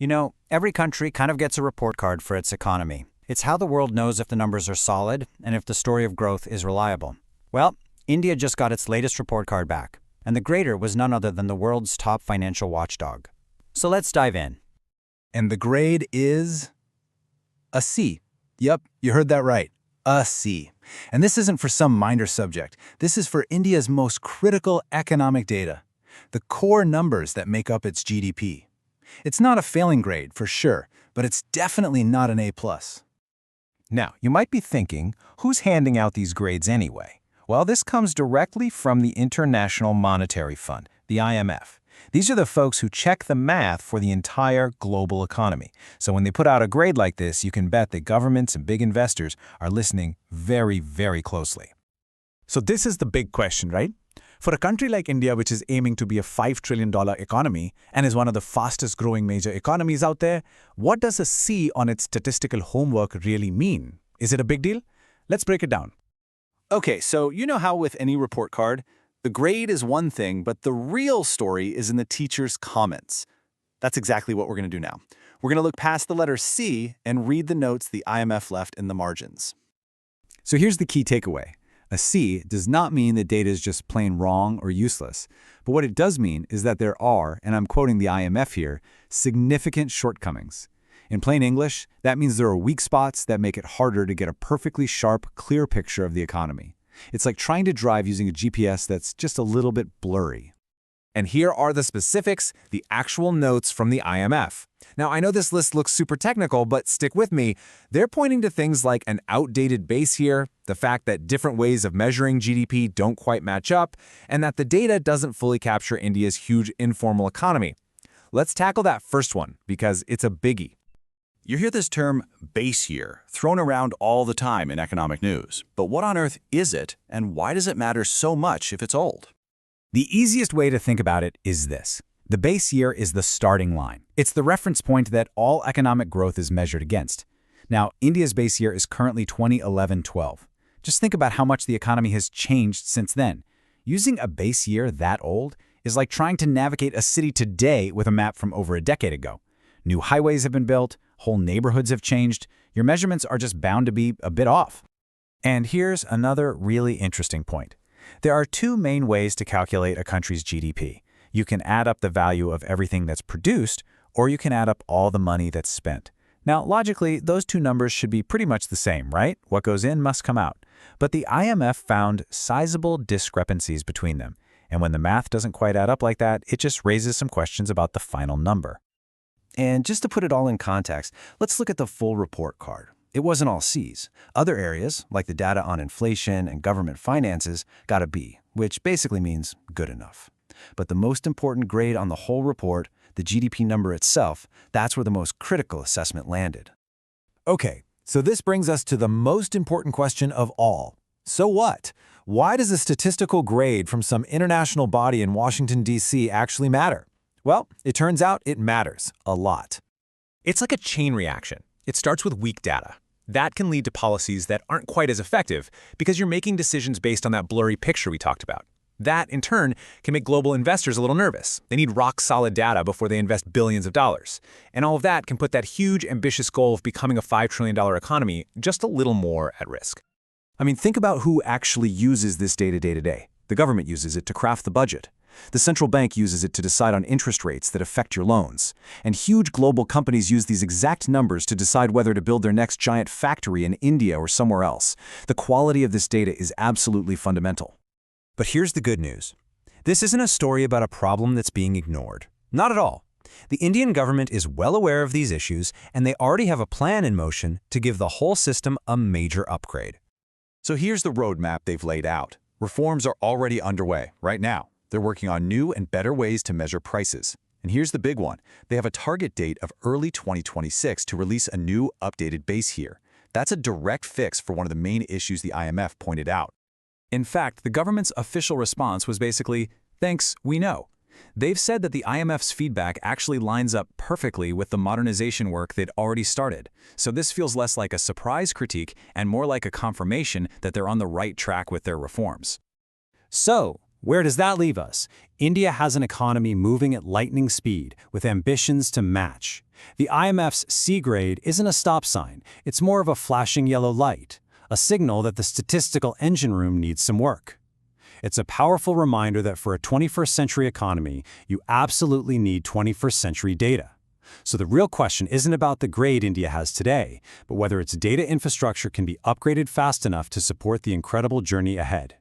You know, every country kind of gets a report card for its economy. It's how the world knows if the numbers are solid and if the story of growth is reliable. Well, India just got its latest report card back, and the grader was none other than the world's top financial watchdog. So let's dive in. And the grade is a C. Yep, you heard that right. A C. And this isn't for some minor subject. This is for India's most critical economic data, the core numbers that make up its GDP. It's not a failing grade, for sure, but it's definitely not an A+. Now, you might be thinking, who's handing out these grades anyway? Well, this comes directly from the International Monetary Fund, the IMF. These are the folks who check the math for the entire global economy. So when they put out a grade like this, you can bet that governments and big investors are listening very, very closely. So this is the big question, right? For a country like India, which is aiming to be a $5 trillion economy and is one of the fastest growing major economies out there, what does a C on its statistical homework really mean? Is it a big deal? Let's break it down. Okay, so you know how with any report card, the grade is one thing, but the real story is in the teacher's comments. That's exactly what we're going to do now. We're going to look past the letter C and read the notes the IMF left in the margins. So here's the key takeaway. A C does not mean that data is just plain wrong or useless. But what it does mean is that there are, and I'm quoting the IMF here, significant shortcomings. In plain English, that means there are weak spots that make it harder to get a perfectly sharp, clear picture of the economy. It's like trying to drive using a GPS that's just a little bit blurry. And here are the specifics, the actual notes from the IMF. Now, I know this list looks super technical, but stick with me. They're pointing to things like an outdated base year, the fact that different ways of measuring GDP don't quite match up, and that the data doesn't fully capture India's huge informal economy. Let's tackle that first one, because it's a biggie. You hear this term base year thrown around all the time in economic news. But what on earth is it, and why does it matter so much if it's old? The easiest way to think about it is this. The base year is the starting line. It's the reference point that all economic growth is measured against. Now, India's base year is currently 2011-12. Just think about how much the economy has changed since then. Using a base year that old is like trying to navigate a city today with a map from over a decade ago. New highways have been built, whole neighborhoods have changed. Your measurements are just bound to be a bit off. And here's another really interesting point. There are two main ways to calculate a country's GDP. You can add up the value of everything that's produced, or you can add up all the money that's spent. Now, logically, those two numbers should be pretty much the same, right? What goes in must come out. But the IMF found sizable discrepancies between them. And when the math doesn't quite add up like that, it just raises some questions about the final number. And just to put it all in context, let's look at the full report card. It wasn't all C's. Other areas, like the data on inflation and government finances, got a B, which basically means good enough. But the most important grade on the whole report, the GDP number itself, that's where the most critical assessment landed. Okay, so this brings us to the most important question of all. So what? Why does a statistical grade from some international body in Washington, D.C. actually matter? Well, it turns out it matters a lot. It's like a chain reaction. It starts with weak data. That can lead to policies that aren't quite as effective because you're making decisions based on that blurry picture we talked about. That, in turn, can make global investors a little nervous. They need rock-solid data before they invest billions of dollars. And all of that can put that huge, ambitious goal of becoming a $5 trillion economy just a little more at risk. I mean, think about who actually uses this data day to day. The government uses it to craft the budget. The central bank uses it to decide on interest rates that affect your loans. And huge global companies use these exact numbers to decide whether to build their next giant factory in India or somewhere else. The quality of this data is absolutely fundamental. But here's the good news. This isn't a story about a problem that's being ignored. Not at all. The Indian government is well aware of these issues, and they already have a plan in motion to give the whole system a major upgrade. So here's the roadmap they've laid out. Reforms are already underway right now. They're working on new and better ways to measure prices. And here's the big one. They have a target date of early 2026 to release a new updated base year. That's a direct fix for one of the main issues the IMF pointed out. In fact, the government's official response was basically, "Thanks, we know." They've said that the IMF's feedback actually lines up perfectly with the modernization work they'd already started. So this feels less like a surprise critique and more like a confirmation that they're on the right track with their reforms. So, Where does that leave us? India has an economy moving at lightning speed, with ambitions to match. The IMF's C grade isn't a stop sign, it's more of a flashing yellow light, a signal that the statistical engine room needs some work. It's a powerful reminder that for a 21st century economy, you absolutely need 21st century data. So the real question isn't about the grade India has today, but whether its data infrastructure can be upgraded fast enough to support the incredible journey ahead.